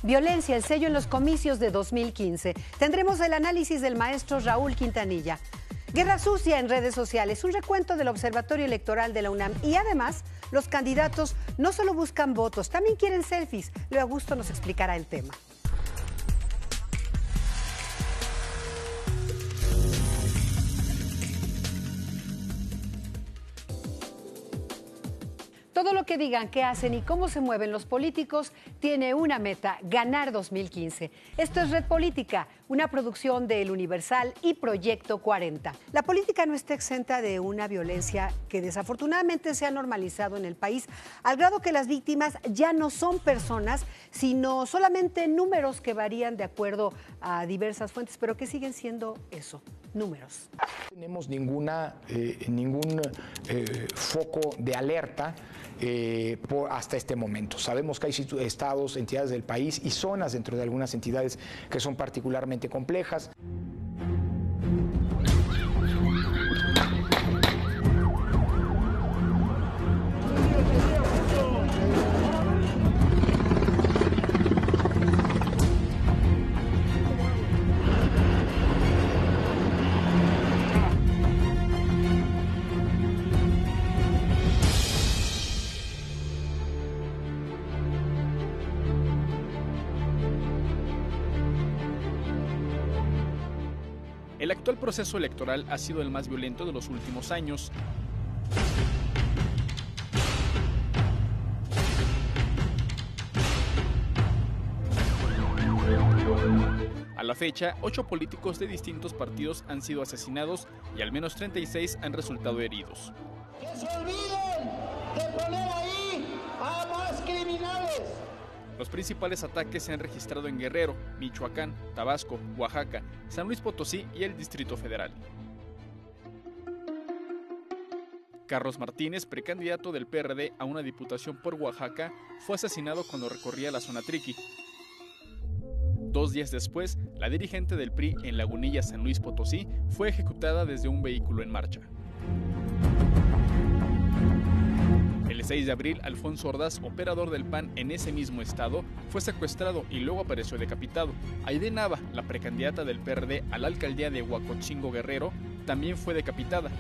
Violencia, el sello en los comicios de 2015. Tendremos el análisis del maestro Raúl Quintanilla. Guerra sucia en redes sociales, un recuento del Observatorio Electoral de la UNAM. Y además, los candidatos no solo buscan votos, también quieren selfies. Leo Augusto nos explicará el tema. Todo lo que digan, qué hacen y cómo se mueven los políticos tiene una meta: ganar 2015. Esto es Red Política, una producción de El Universal y Proyecto 40. La política no está exenta de una violencia que desafortunadamente se ha normalizado en el país, al grado que las víctimas ya no son personas, sino solamente números que varían de acuerdo a diversas fuentes, pero que siguen siendo eso, números. No tenemos ningún foco de alerta hasta este momento. Sabemos que hay estados, entidades del país y zonas dentro de algunas entidades que son particularmente complejas. El actual proceso electoral ha sido el más violento de los últimos años. A la fecha, 8 políticos de distintos partidos han sido asesinados y al menos 36 han resultado heridos. ¡Que se olviden de poner ahí a más criminales! Los principales ataques se han registrado en Guerrero, Michoacán, Tabasco, Oaxaca, San Luis Potosí y el Distrito Federal. Carlos Martínez, precandidato del PRD a una diputación por Oaxaca, fue asesinado cuando recorría la zona Triqui. 2 días después, la dirigente del PRI en Lagunilla, San Luis Potosí, fue ejecutada desde un vehículo en marcha. El 6 de abril, Alfonso Ordaz, operador del PAN en ese mismo estado, fue secuestrado y luego apareció decapitado. Aide Nava, la precandidata del PRD a la alcaldía de Huacotzingo, Guerrero, también fue decapitada.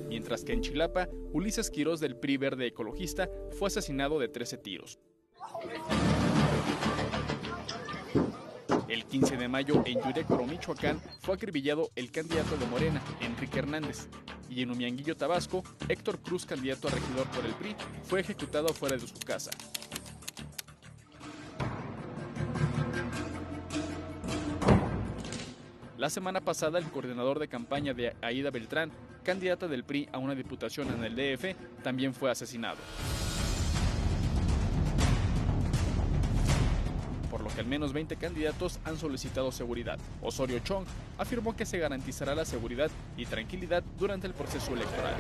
Mientras que en Chilapa, Ulises Quirós del PRI Verde Ecologista fue asesinado de 13 tiros. El 15 de mayo, en Yurecro, Michoacán, fue acribillado el candidato de Morena, Enrique Hernández. Y en Umianguillo, Tabasco, Héctor Cruz, candidato a regidor por el PRI, fue ejecutado fuera de su casa. La semana pasada, el coordinador de campaña de Aida Beltrán, candidata del PRI a una diputación en el DF, también fue asesinado. Por lo que al menos 20 candidatos han solicitado seguridad. Osorio Chong afirmó que se garantizará la seguridad y tranquilidad durante el proceso electoral.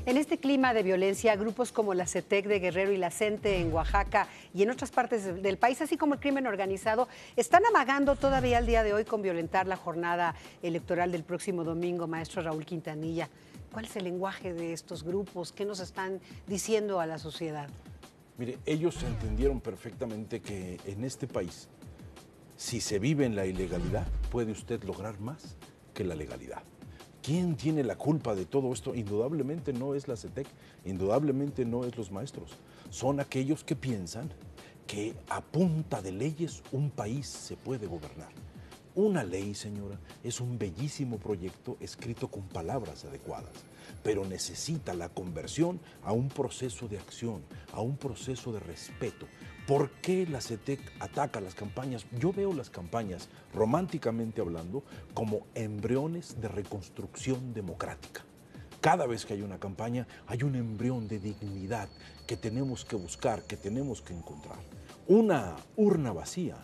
En este clima de violencia, grupos como la CETEC de Guerrero y la CENTE en Oaxaca y en otras partes del país, así como el crimen organizado, están amagando todavía al día de hoy con violentar la jornada electoral del próximo domingo. Maestro Raúl Quintanilla, ¿cuál es el lenguaje de estos grupos? ¿Qué nos están diciendo a la sociedad? Mire, ellos entendieron perfectamente que en este país, si se vive en la ilegalidad, puede usted lograr más que la legalidad. ¿Quién tiene la culpa de todo esto? Indudablemente no es la CETEC, indudablemente no es los maestros. Son aquellos que piensan que a punta de leyes un país se puede gobernar. Una ley, señora, es un bellísimo proyecto escrito con palabras adecuadas, pero necesita la conversión a un proceso de acción, a un proceso de respeto. ¿Por qué la CETEC ataca las campañas? Yo veo las campañas, románticamente hablando, como embriones de reconstrucción democrática. Cada vez que hay una campaña, hay un embrión de dignidad que tenemos que buscar, que tenemos que encontrar. Una urna vacía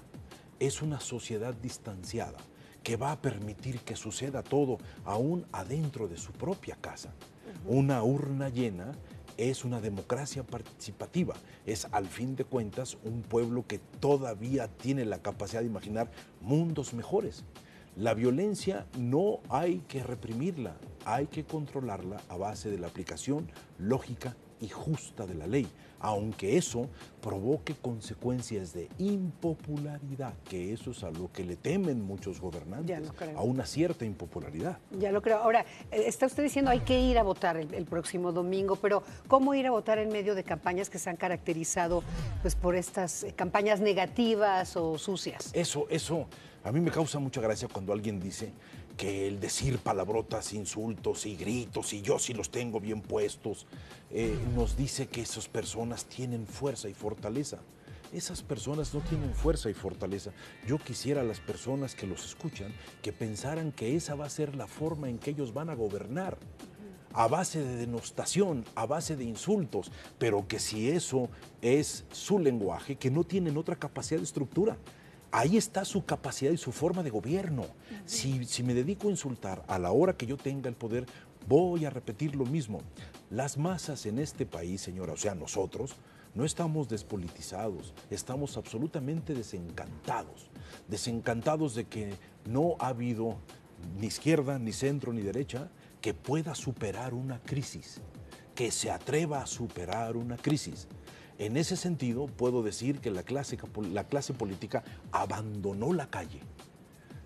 es una sociedad distanciada que va a permitir que suceda todo aún adentro de su propia casa. Una urna llena es una democracia participativa, es al fin de cuentas un pueblo que todavía tiene la capacidad de imaginar mundos mejores. La violencia no hay que reprimirla, hay que controlarla a base de la aplicación lógica y justa de la ley, aunque eso provoque consecuencias de impopularidad, que eso es a lo que le temen muchos gobernantes, a una cierta impopularidad. Ya lo creo. Ahora, está usted diciendo hay que ir a votar el próximo domingo, pero ¿cómo ir a votar en medio de campañas que se han caracterizado pues, por estas campañas negativas o sucias? Eso, a mí me causa mucha gracia cuando alguien dice que el decir palabrotas, insultos y gritos, y yo sí los tengo bien puestos, nos dice que esas personas tienen fuerza y fortaleza. Esas personas no tienen fuerza y fortaleza. Yo quisiera a las personas que los escuchan que pensaran que esa va a ser la forma en que ellos van a gobernar, a base de denostación, a base de insultos, pero que si eso es su lenguaje, que no tienen otra capacidad de estructura. Ahí está su capacidad y su forma de gobierno. Si me dedico a insultar a la hora que yo tenga el poder, voy a repetir lo mismo. Las masas en este país, señora, o sea, nosotros, no estamos despolitizados, estamos absolutamente desencantados de que no ha habido ni izquierda, ni centro, ni derecha que pueda superar una crisis, que se atreva a superar una crisis. En ese sentido, puedo decir que la clase política abandonó la calle,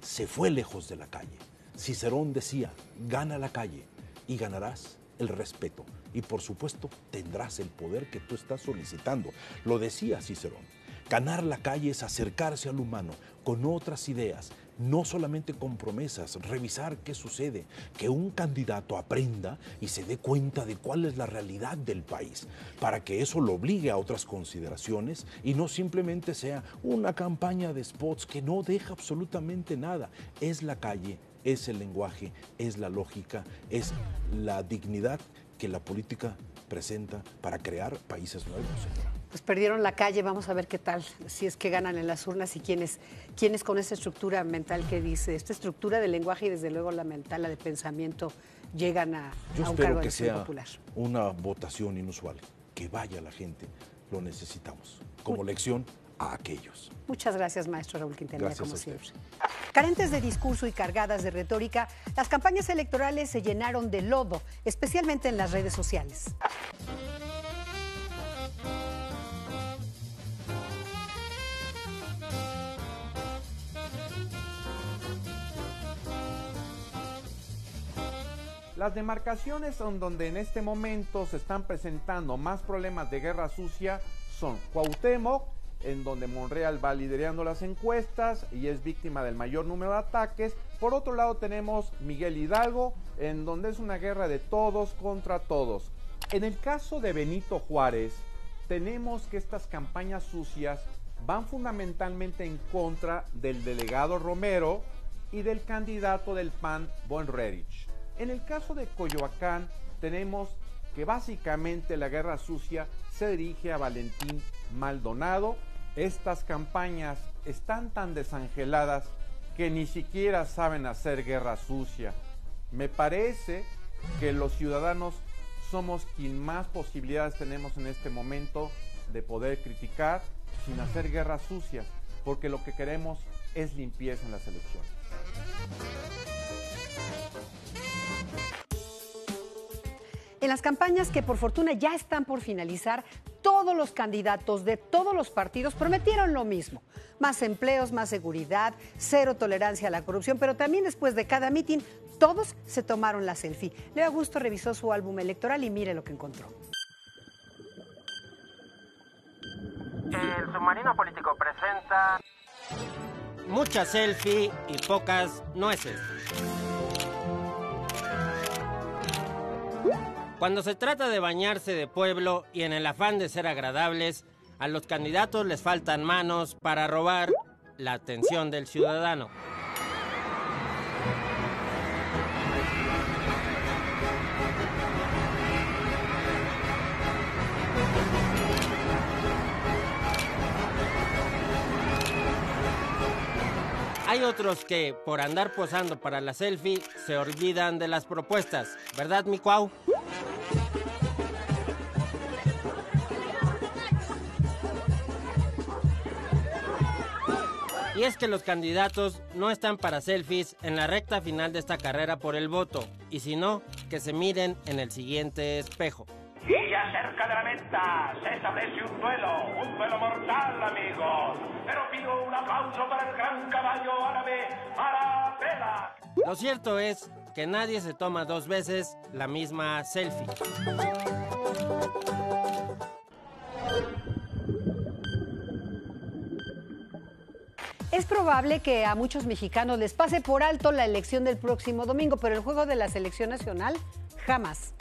se fue lejos de la calle. Cicerón decía, gana la calle y ganarás el respeto y por supuesto tendrás el poder que tú estás solicitando. Lo decía Cicerón, ganar la calle es acercarse al humano con otras ideas, no solamente con promesas, revisar qué sucede, que un candidato aprenda y se dé cuenta de cuál es la realidad del país, para que eso lo obligue a otras consideraciones y no simplemente sea una campaña de spots que no deja absolutamente nada. Es la calle, es el lenguaje, es la lógica, es la dignidad que la política presenta para crear países nuevos, señora. Pues perdieron la calle, vamos a ver qué tal, si es que ganan en las urnas y quiénes con esa estructura mental que dice, esta estructura del lenguaje y desde luego la mental, la de pensamiento, llegan a un cargo de elección popular. Yo espero que sea una votación inusual, que vaya la gente, lo necesitamos, como lección a aquellos. Muchas gracias, maestro Raúl Quintanilla, Gracias como siempre. Carentes de discurso y cargadas de retórica, las campañas electorales se llenaron de lodo, especialmente en las redes sociales. Las demarcaciones en donde en este momento se están presentando más problemas de guerra sucia son Cuauhtémoc, en donde Monreal va liderando las encuestas y es víctima del mayor número de ataques. Por otro lado tenemos Miguel Hidalgo, en donde es una guerra de todos contra todos. En el caso de Benito Juárez, tenemos que estas campañas sucias van fundamentalmente en contra del delegado Romero y del candidato del PAN, Von Rerich. En el caso de Coyoacán, tenemos que básicamente la guerra sucia se dirige a Valentín Maldonado. Estas campañas están tan desangeladas que ni siquiera saben hacer guerra sucia. Me parece que los ciudadanos somos quien más posibilidades tenemos en este momento de poder criticar sin hacer guerras sucias, porque lo que queremos es limpieza en las elecciones. En las campañas que por fortuna ya están por finalizar, todos los candidatos de todos los partidos prometieron lo mismo. Más empleos, más seguridad, cero tolerancia a la corrupción, pero también después de cada mitin, todos se tomaron la selfie. Leo Augusto revisó su álbum electoral y mire lo que encontró. El submarino político presenta mucha selfie y pocas nueces. Cuando se trata de bañarse de pueblo y en el afán de ser agradables, a los candidatos les faltan manos para robar la atención del ciudadano. Hay otros que, por andar posando para la selfie, se olvidan de las propuestas, ¿verdad, mi Cuau? Y es que los candidatos no están para selfies en la recta final de esta carrera por el voto, y si no, que se miren en el siguiente espejo. Y ya cerca de la meta se establece un duelo mortal, amigos. Pero pido un aplauso para el gran caballo árabe, Arabella. Lo cierto es que nadie se toma 2 veces la misma selfie. Es probable que a muchos mexicanos les pase por alto la elección del próximo domingo, pero el juego de la selección nacional, jamás.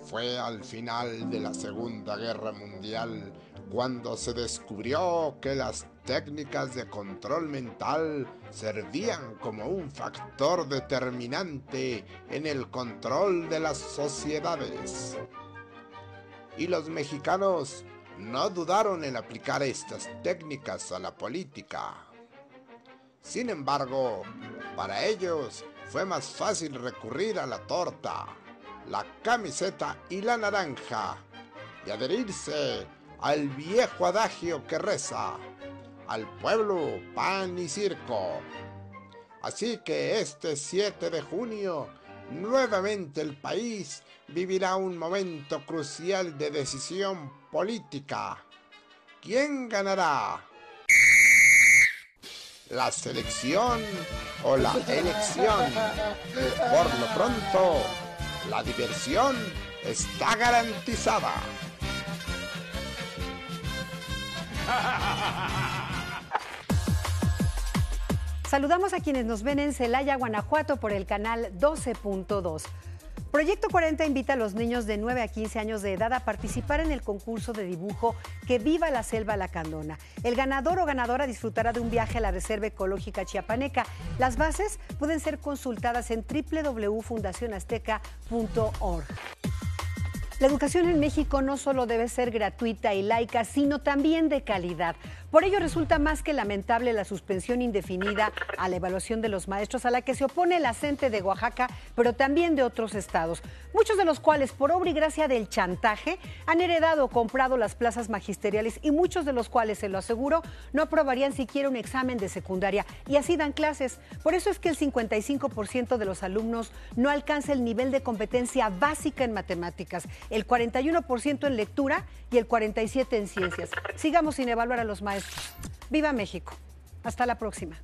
Fue al final de la Segunda Guerra Mundial cuando se descubrió que las técnicas de control mental servían como un factor determinante en el control de las sociedades. Y los mexicanos no dudaron en aplicar estas técnicas a la política. Sin embargo, para ellos fue más fácil recurrir a la torta, la camiseta y la naranja, y adherirse al viejo adagio que reza: al pueblo pan y circo. Así que este 7 de junio, nuevamente el país vivirá un momento crucial de decisión política. ¿Quién ganará? ¿La selección o la elección? Por lo pronto, la diversión está garantizada. Saludamos a quienes nos ven en Celaya, Guanajuato, por el canal 12.2. Proyecto 40 invita a los niños de 9 a 15 años de edad a participar en el concurso de dibujo Que Viva la Selva Lacandona. El ganador o ganadora disfrutará de un viaje a la Reserva Ecológica Chiapaneca. Las bases pueden ser consultadas en www.fundacionazteca.org. La educación en México no solo debe ser gratuita y laica, sino también de calidad. Por ello resulta más que lamentable la suspensión indefinida a la evaluación de los maestros, a la que se opone la CENTE de Oaxaca, pero también de otros estados, muchos de los cuales, por obra y gracia del chantaje, han heredado o comprado las plazas magisteriales, y muchos de los cuales, se lo aseguro, no aprobarían siquiera un examen de secundaria, y así dan clases. Por eso es que el 55% de los alumnos no alcanza el nivel de competencia básica en matemáticas, el 41% en lectura y el 47% en ciencias. Sigamos sin evaluar a los maestros. ¡Viva México! Hasta la próxima.